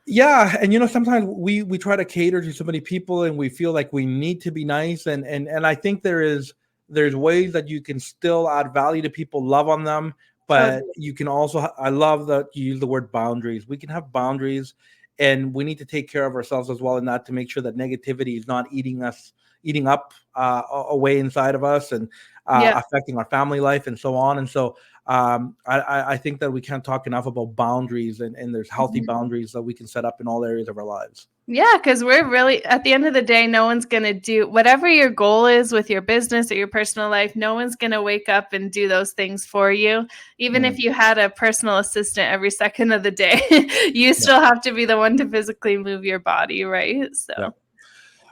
[SPEAKER 1] Yeah, and sometimes we try to cater to so many people, and we feel like we need to be nice, and I think there's ways that you can still add value to people, love on them, but you can also, I love that you use the word boundaries. We can have boundaries, and we need to take care of ourselves as well, and not to make sure that negativity is not eating up away inside of us, and affecting our family life and so on. And so I think that we can't talk enough about boundaries, and there's healthy boundaries that we can set up in all areas of our lives.
[SPEAKER 2] Yeah, because we're really, at the end of the day, no one's going to do whatever your goal is with your business or your personal life. No one's going to wake up and do those things for you. Even if you had a personal assistant every second of the day, you still have to be the one to physically move your body, right? So.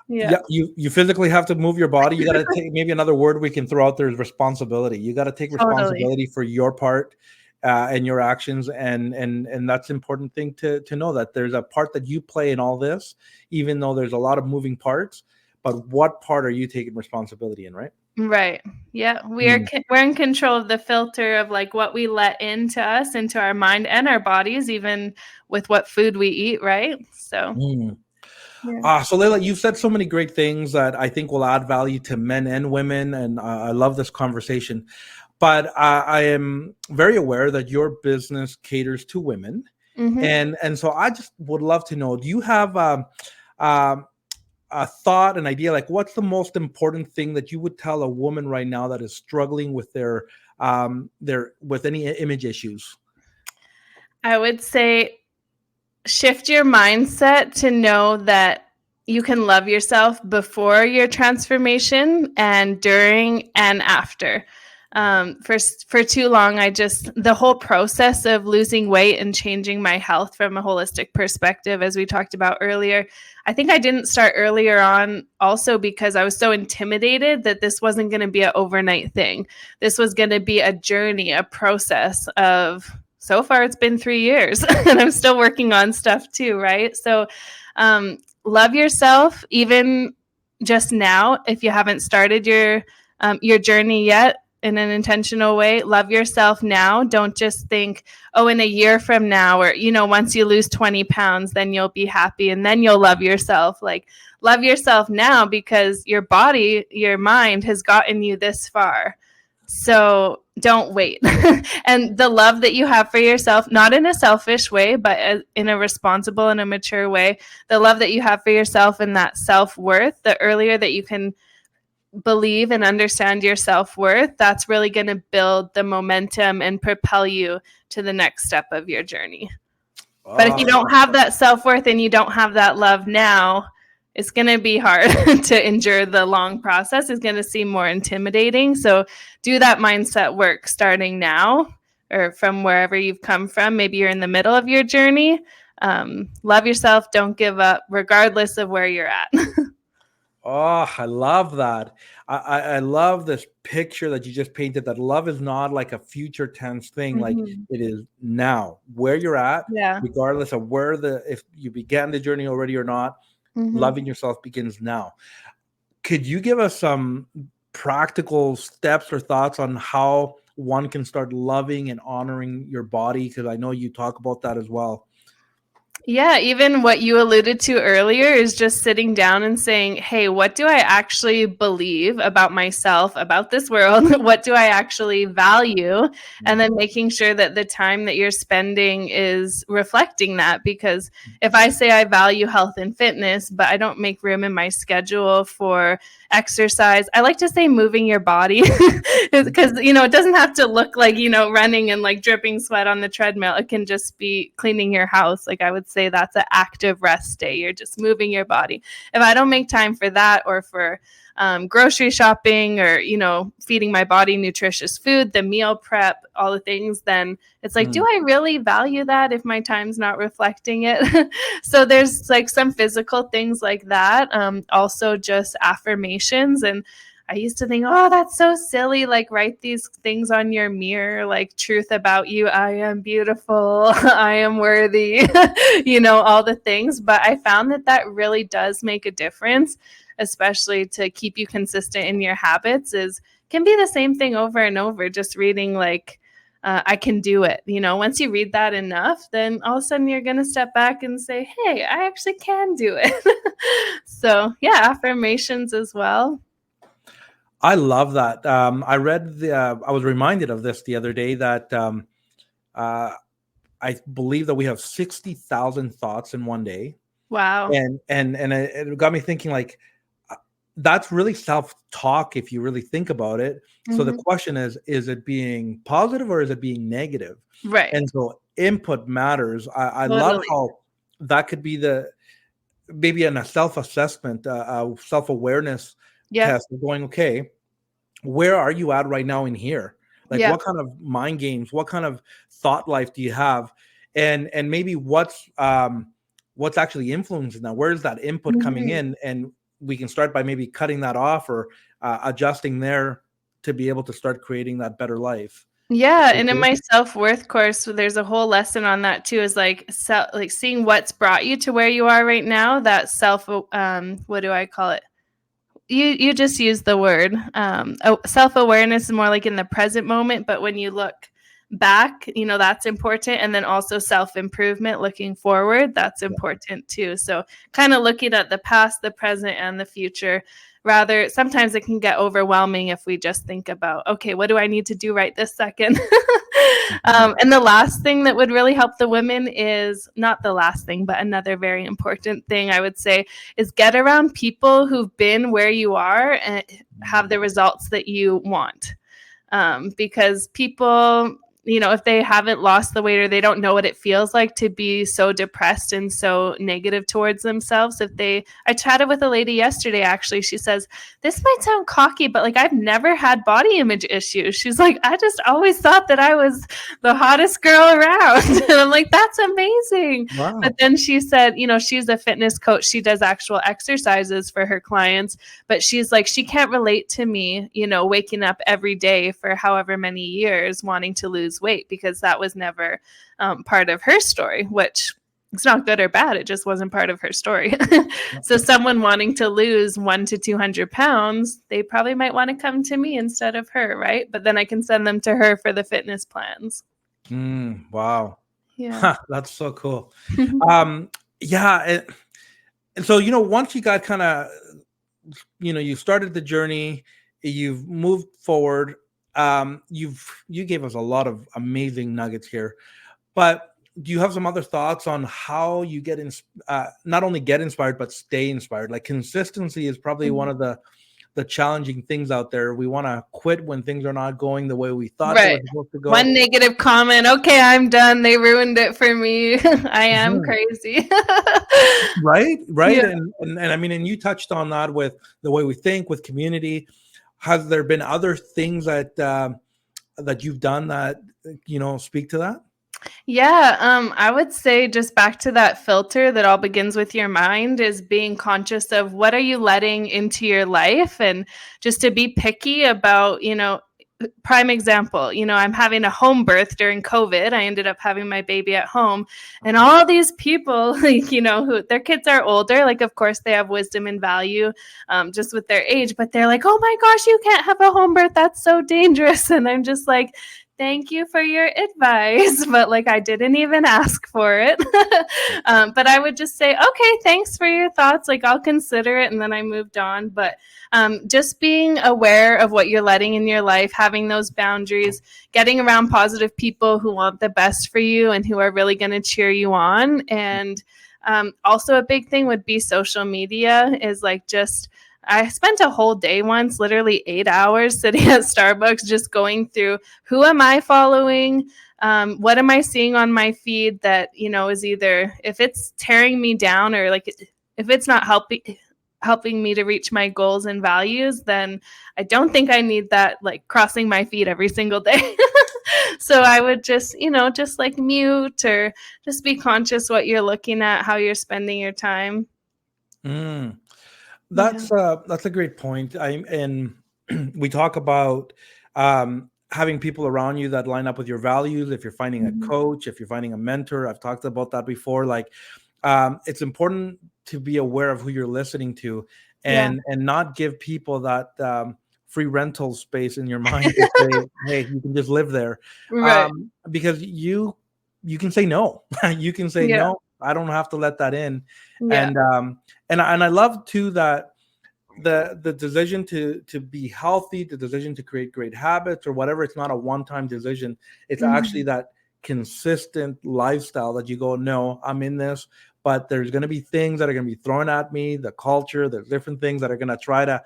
[SPEAKER 2] Yeah,
[SPEAKER 1] you physically have to move your body. You got to take, maybe another word we can throw out there is responsibility. You got to take responsibility for your part and your actions, and that's an important thing to know, that there's a part that you play in all this, even though there's a lot of moving parts. But what part are you taking responsibility in, right?
[SPEAKER 2] Right. Yeah, we're in control of the filter of like what we let into us, into our mind and our bodies, even with what food we eat, right? So.
[SPEAKER 1] So Layla, you've said so many great things that I think will add value to men and women, and I love this conversation. But I am very aware that your business caters to women, and so I just would love to know: do you have a thought, an idea, like what's the most important thing that you would tell a woman right now that is struggling with their with any image issues?
[SPEAKER 2] I would say shift your mindset to know that you can love yourself before your transformation and during and after. For too long, the whole process of losing weight and changing my health from a holistic perspective, as we talked about earlier, I think I didn't start earlier on also because I was so intimidated that this wasn't going to be an overnight thing. This was going to be a journey, a process of, so far it's been 3 years and I'm still working on stuff too, right? So love yourself even just now. If you haven't started your journey yet in an intentional way, love yourself now. Don't just think, oh, in a year from now, or, once you lose 20 pounds, then you'll be happy and then you'll love yourself. Like, love yourself now because your body, your mind has gotten you this far. So don't wait. And the love that you have for yourself, not in a selfish way, but in a responsible and a mature way, the love that you have for yourself and that self-worth, the earlier that you can believe and understand your self-worth, that's really going to build the momentum and propel you to the next step of your journey. But if you don't have that self-worth and you don't have that love now, it's going to be hard to endure the long process. It's going to seem more intimidating. So do that mindset work starting now or from wherever you've come from. Maybe you're in the middle of your journey. Love yourself. Don't give up, regardless of where you're at.
[SPEAKER 1] Oh, I love that. I love this picture that you just painted, that love is not like a future tense thing.
[SPEAKER 2] Mm-hmm.
[SPEAKER 1] Like, it is now where you're at, regardless of if you began the journey already or not. Mm-hmm. Loving yourself begins now. Could you give us some practical steps or thoughts on how one can start loving and honoring your body? Because I know you talk about that as well.
[SPEAKER 2] Yeah, even what you alluded to earlier is just sitting down and saying, hey, what do I actually believe about myself, about this world? What do I actually value? And then making sure that the time that you're spending is reflecting that. Because if I say I value health and fitness, but I don't make room in my schedule for exercise, I like to say moving your body because, it doesn't have to look like, running and like dripping sweat on the treadmill. It can just be cleaning your house. Like, I would say that's an active rest day. You're just moving your body. If I don't make time for that, or for grocery shopping, or, feeding my body nutritious food, the meal prep, all the things, then it's like, do I really value that if my time's not reflecting it? So there's like some physical things like that. Also just affirmations. And I used to think, oh, that's so silly. Like, write these things on your mirror, like truth about you. I am beautiful. I am worthy, all the things. But I found that really does make a difference, especially to keep you consistent in your habits. Can be the same thing over and over, just reading like, I can do it. Once you read that enough, then all of a sudden you're going to step back and say, hey, I actually can do it. So yeah, affirmations as well.
[SPEAKER 1] I love that. I was reminded of this the other day, that I believe that we have 60,000 thoughts in one day.
[SPEAKER 2] Wow.
[SPEAKER 1] And it got me thinking, like, that's really self-talk if you really think about it. Mm-hmm. So the question is it being positive or is it being negative?
[SPEAKER 2] Right.
[SPEAKER 1] And so input matters. I love how that could be maybe in a self-assessment, self-awareness test of going, okay, where are you at right now in here? Like, what kind of mind games, what kind of thought life do you have? And maybe what's actually influencing that? Where is that input coming in? And we can start by maybe cutting that off or adjusting there to be able to start creating that better life.
[SPEAKER 2] Yeah, and in my self-worth course, there's a whole lesson on that too, is like seeing what's brought you to where you are right now. That what do I call it? You just use the word. Self-awareness is more like in the present moment, but when you look back, that's important. And then also self-improvement, looking forward, that's important too. So kind of looking at the past, the present, and the future, rather sometimes it can get overwhelming if we just think about, okay, what do I need to do right this second? And the last thing that would really help the women is not the last thing, but another very important thing I would say is get around people who've been where you are and have the results that you want. Because people, if they haven't lost the weight or they don't know what it feels like to be so depressed and so negative towards themselves, I chatted with a lady yesterday, actually, she says, this might sound cocky, but like, I've never had body image issues. She's like, I just always thought that I was the hottest girl around. And I'm like, that's amazing.
[SPEAKER 1] Wow.
[SPEAKER 2] But then she said, she's a fitness coach. She does actual exercises for her clients, but she's like, she can't relate to me, waking up every day for however many years wanting to lose weight, because that was never part of her story, which it's not good or bad. It just wasn't part of her story. So someone wanting to lose 100 to 200 pounds, they probably might want to come to me instead of her, right? But then I can send them to her for the fitness plans.
[SPEAKER 1] Wow.
[SPEAKER 2] Yeah.
[SPEAKER 1] That's so cool. Yeah. And so, once you got kind of, you started the journey, you've moved forward. You gave us a lot of amazing nuggets here, but do you have some other thoughts on how you get not only get inspired, but stay inspired? Like, consistency is probably one of the challenging things out there. We want to quit when things are not going the way we thought they were supposed to go.
[SPEAKER 2] One negative comment, okay, I'm done. They ruined it for me. I am crazy.
[SPEAKER 1] Right.
[SPEAKER 2] Yeah.
[SPEAKER 1] And I mean, and you touched on that with the way we think, with community. Has there been other things that you've done that, speak to that?
[SPEAKER 2] Yeah, I would say, just back to that filter that all begins with your mind, is being conscious of what are you letting into your life, and just to be picky about, prime example, I'm having a home birth during COVID. I ended up having my baby at home, and all these people, like, who their kids are older, like, of course they have wisdom and value, just with their age, but they're like, oh my gosh, you can't have a home birth. That's so dangerous. And I'm just like, thank you for your advice, but like, I didn't even ask for it. But I would just say, okay, thanks for your thoughts. Like, I'll consider it. And then I moved on. But just being aware of what you're letting in your life, having those boundaries, getting around positive people who want the best for you and who are really going to cheer you on. And also a big thing would be social media, is like, I spent a whole day once, literally 8 hours sitting at Starbucks, just going through, who am I following? What am I seeing on my feed that, is either, if it's tearing me down, or like, if it's not helping me to reach my goals and values, then I don't think I need that, like, crossing my feed every single day. So I would just, just like mute, or just be conscious what you're looking at, how you're spending your time.
[SPEAKER 1] That's a great point. And we talk about having people around you that line up with your values. If you're finding a coach, if you're finding a mentor, I've talked about that before. Like, it's important to be aware of who you're listening to, and not give people that free rental space in your mind to say, hey, you can just live there,
[SPEAKER 2] Right.
[SPEAKER 1] because you can say no. You can say no. I don't have to let that in.
[SPEAKER 2] Yeah.
[SPEAKER 1] And I love too that the decision to be healthy, the decision to create great habits or whatever, it's not a one-time decision. It's actually that consistent lifestyle that you go, no, I'm in this, but there's going to be things that are going to be thrown at me, the culture, there's different things that are going to try to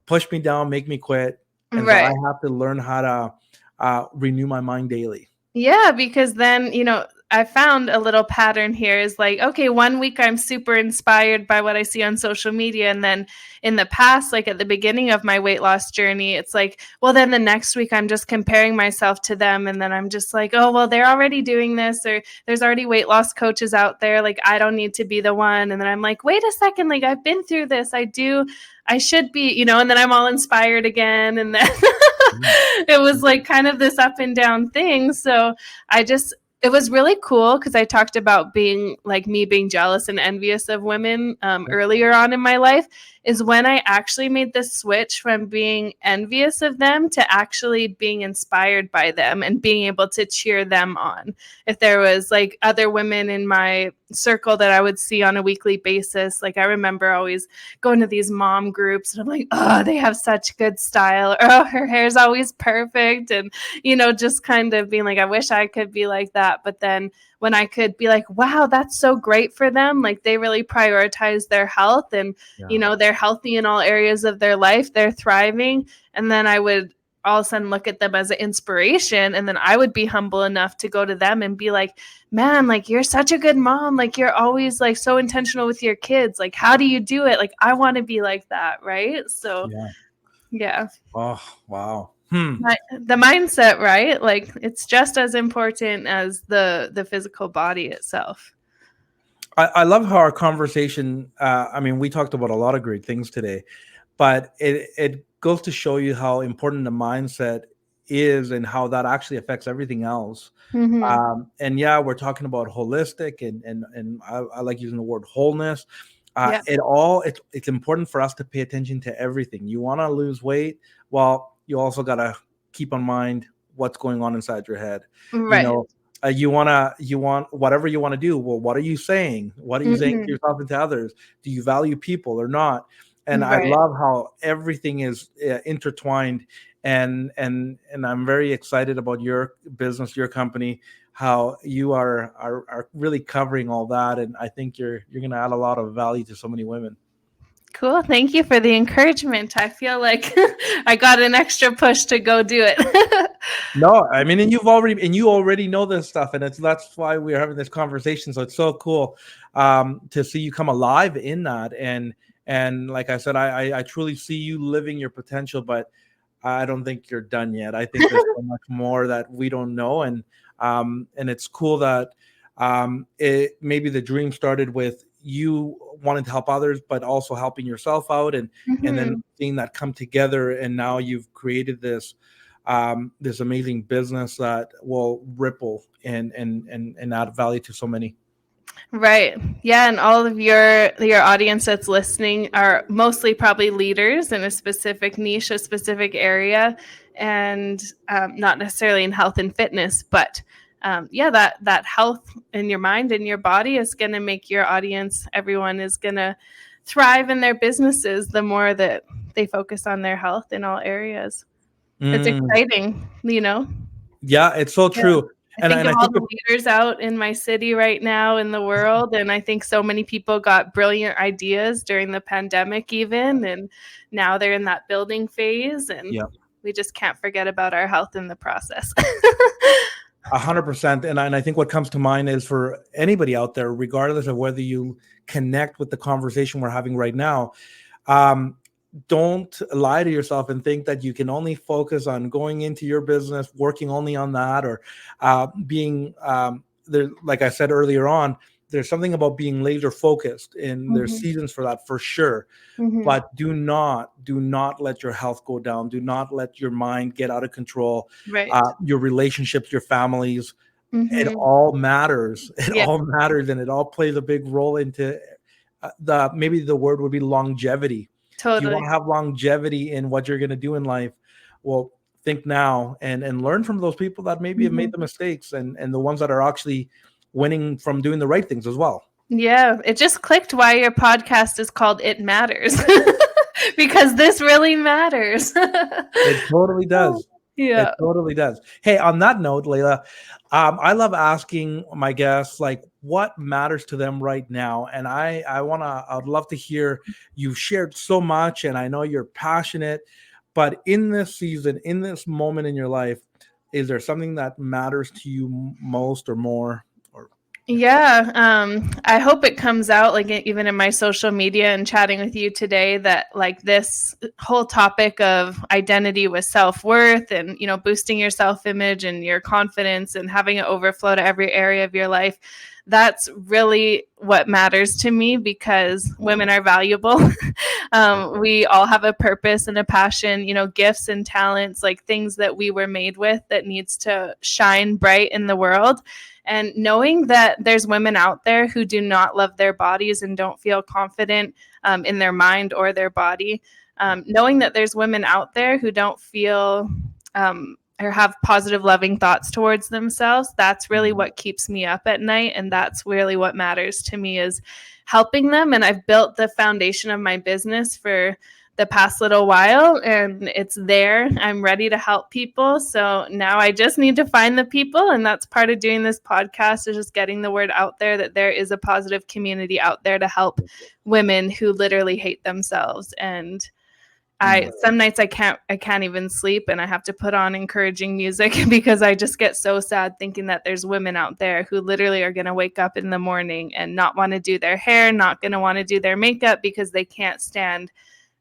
[SPEAKER 1] push me down, make me quit. And so I have to learn how to renew my mind daily.
[SPEAKER 2] Yeah, because then, I found a little pattern here is like, okay, 1 week I'm super inspired by what I see on social media. And then in the past, like at the beginning of my weight loss journey, it's like, well, then the next week I'm just comparing myself to them. And then I'm just like, oh, well, they're already doing this, or there's already weight loss coaches out there. Like, I don't need to be the one. And then I'm like, wait a second, like, I've been through this. I should be, and then I'm all inspired again. And then it was like kind of this up and down thing. So it was really cool, because I talked about being jealous and envious of women earlier on in my life. is when I actually made the switch from being envious of them to actually being inspired by them and being able to cheer them on. If there was like other women in my circle that I would see on a weekly basis, like I remember always going to these mom groups and I'm like, oh, they have such good style, or oh, her hair's always perfect, and just kind of being like, I wish I could be like that. But then when I could be like, wow, that's so great for them, like they really prioritize their health, and they're healthy in all areas of their life, they're thriving, and then I would all of a sudden look at them as an inspiration, and then I would be humble enough to go to them and be like, man, like you're such a good mom, like you're always like so intentional with your kids, like how do you do it, like I want to be like that, right? So yeah.
[SPEAKER 1] Oh, wow.
[SPEAKER 2] The mindset, right? Like it's just as important as the physical body itself.
[SPEAKER 1] I love how our conversation, I mean, we talked about a lot of great things today, but it goes to show you how important the mindset is and how that actually affects everything else. And yeah, we're talking about holistic and I like using the word wholeness. It's important for us to pay attention to everything. You want to lose weight, well, you also got to keep in mind what's going on inside your head.
[SPEAKER 2] Right.
[SPEAKER 1] You want whatever you want to do. Well, what are you saying? What are you saying to yourself and to others? Do you value people or not? And I love how everything is intertwined. And I'm very excited about your business, your company, how you are really covering all that. And I think you're going to add a lot of value to so many women.
[SPEAKER 2] Cool. Thank you for the encouragement. I feel like I got an extra push to go do it.
[SPEAKER 1] No, I mean, and you already know this stuff, and that's why we're having this conversation. So it's so cool to see you come alive in that. And like I said, I truly see you living your potential, but I don't think you're done yet. I think there's so much more that we don't know. And it's cool that maybe the dream started with you wanting to help others, but also helping yourself out, and then seeing that come together. And now you've created this amazing business that will ripple and add value to so many.
[SPEAKER 2] Right. Yeah. And all of your audience that's listening are mostly probably leaders in a specific niche, a specific area, and not necessarily in health and fitness, but that health in your mind and your body is going to make your audience, everyone is going to thrive in their businesses the more that they focus on their health in all areas. It's exciting,
[SPEAKER 1] Yeah, it's so true.
[SPEAKER 2] I think of all the leaders out in my city right now in the world, and I think so many people got brilliant ideas during the pandemic even, and now they're in that building phase, and we just can't forget about our health in the process.
[SPEAKER 1] 100%. And I think what comes to mind is for anybody out there, regardless of whether you connect with the conversation we're having right now, don't lie to yourself and think that you can only focus on going into your business, working only on that, or being there. Like I said earlier on, there's something about being laser focused, and there's seasons for that for sure. But do not let your health go down. Do not let your mind get out of control.
[SPEAKER 2] Right.
[SPEAKER 1] Your relationships, your families, it all matters. It all matters, and it all plays a big role into maybe the word would be longevity.
[SPEAKER 2] Totally.
[SPEAKER 1] If you want to have longevity in what you're going to do in life, well, think now and learn from those people that maybe have made the mistakes and the ones that are actually winning from doing the right things as well.
[SPEAKER 2] Yeah, it just clicked why your podcast is called It Matters. Because this really matters.
[SPEAKER 1] It totally does.
[SPEAKER 2] Yeah.
[SPEAKER 1] It totally does. Hey, on that note, Layla, I love asking my guests like what matters to them right now. And I'd love to hear, you've shared so much and I know you're passionate, but in this season, in this moment in your life, is there something that matters to you most or more?
[SPEAKER 2] Yeah, I hope it comes out like even in my social media and chatting with you today that like this whole topic of identity with self-worth and, boosting your self-image and your confidence and having it overflow to every area of your life, that's really what matters to me, because women are valuable. We all have a purpose and a passion, gifts and talents, like things that we were made with that needs to shine bright in the world. And knowing that there's women out there who do not love their bodies and don't feel confident in their mind or their body, knowing that there's women out there who don't feel or have positive, loving thoughts towards themselves, that's really what keeps me up at night. And that's really what matters to me, is helping them. And I've built the foundation of my business for the past little while, and it's there. I'm ready to help people. So now I just need to find the people. And that's part of doing this podcast, is just getting the word out there that there is a positive community out there to help women who literally hate themselves. And some nights I can't even sleep, and I have to put on encouraging music because I just get so sad thinking that there's women out there who literally are going to wake up in the morning and not want to do their hair, not going to want to do their makeup because they can't stand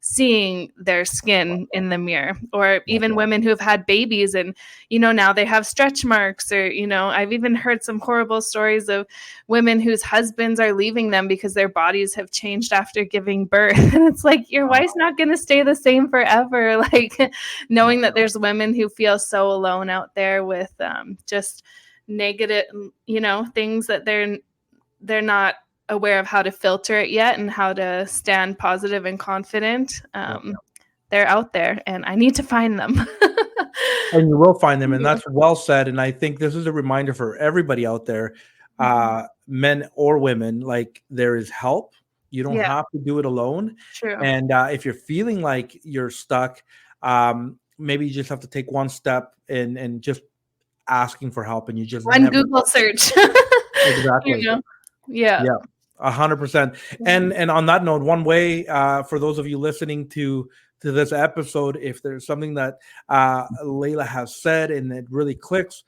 [SPEAKER 2] seeing their skin in the mirror. Or even women who have had babies and, now they have stretch marks, or, I've even heard some horrible stories of women whose husbands are leaving them because their bodies have changed after giving birth. And it's like, your wife's not going to stay the same forever. Like, knowing that there's women who feel so alone out there with just negative, things that they're not aware of how to filter it yet and how to stand positive and confident. They're out there, and I need to find them.
[SPEAKER 1] And you will find them, and that's well said. And I think this is a reminder for everybody out there, men or women, like, there is help. You don't have to do it alone.
[SPEAKER 2] True.
[SPEAKER 1] And if you're feeling like you're stuck, maybe you just have to take one step and just asking for help, and you just
[SPEAKER 2] one Google search.
[SPEAKER 1] Exactly. Yeah. 100%. And on that note, one way for those of you listening to this episode, if there's something that Layla has said and it really clicks,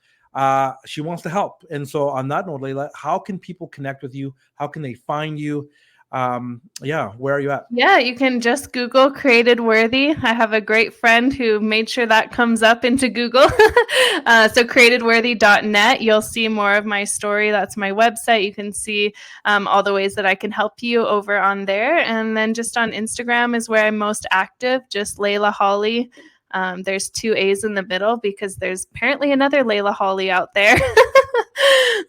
[SPEAKER 1] she wants to help. And so on that note, Layla, how can people connect with you? How can they find you? Where are you at?
[SPEAKER 2] You can just Google Created Worthy. I have a great friend who made sure that comes up into Google. So createdworthy.net, you'll see more of my story. That's my website. You can see all the ways that I can help you over on there. And then just on Instagram is where I'm most active, just Layla Holly. There's 2 A's in the middle because there's apparently another Layla Holly out there.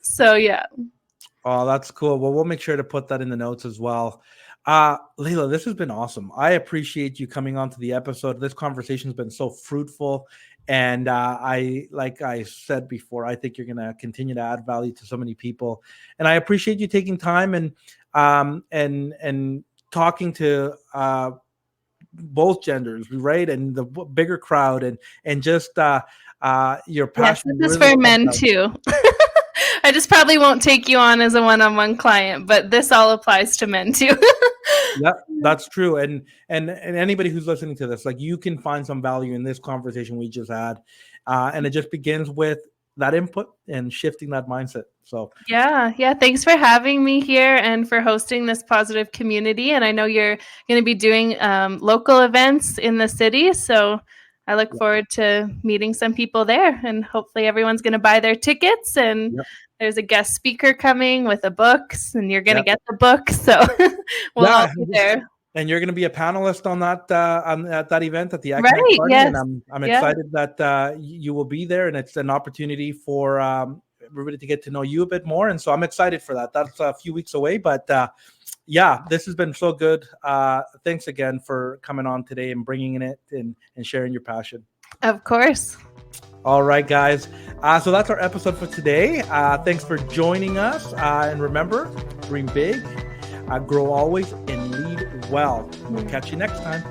[SPEAKER 2] So yeah.
[SPEAKER 1] Oh, that's cool. Well, we'll make sure to put that in the notes as well. Layla, this has been awesome. I appreciate you coming on to the episode. This conversation has been so fruitful. And like I said before, I think you're going to continue to add value to so many people. And I appreciate you taking time and talking to both genders, right? And the bigger crowd and just your passion.
[SPEAKER 2] Yes, this is for men too. I just probably won't take you on as a one-on-one client, but this all applies to men too.
[SPEAKER 1] Yeah, that's true. And anybody who's listening to this, like, you can find some value in this conversation we just had. And it just begins with that input and shifting that mindset. So
[SPEAKER 2] yeah. Thanks for having me here and for hosting this positive community. And I know you're going to be doing local events in the city. So I look forward to meeting some people there, and hopefully everyone's going to buy their tickets, and there's a guest speaker coming with a book, and you're going to get the book. So we'll all be there.
[SPEAKER 1] And you're going to be a panelist on that at that event at the
[SPEAKER 2] right,
[SPEAKER 1] party.
[SPEAKER 2] yes.
[SPEAKER 1] And I'm excited that you will be there, and it's an opportunity for everybody to get to know you a bit more. And so I'm excited for that. That's a few weeks away, but this has been so good. Thanks again for coming on today and bringing it and sharing your passion.
[SPEAKER 2] Of course.
[SPEAKER 1] All right, guys. So that's our episode for today. Thanks for joining us. And remember, dream big, grow always, and lead well. We'll catch you next time.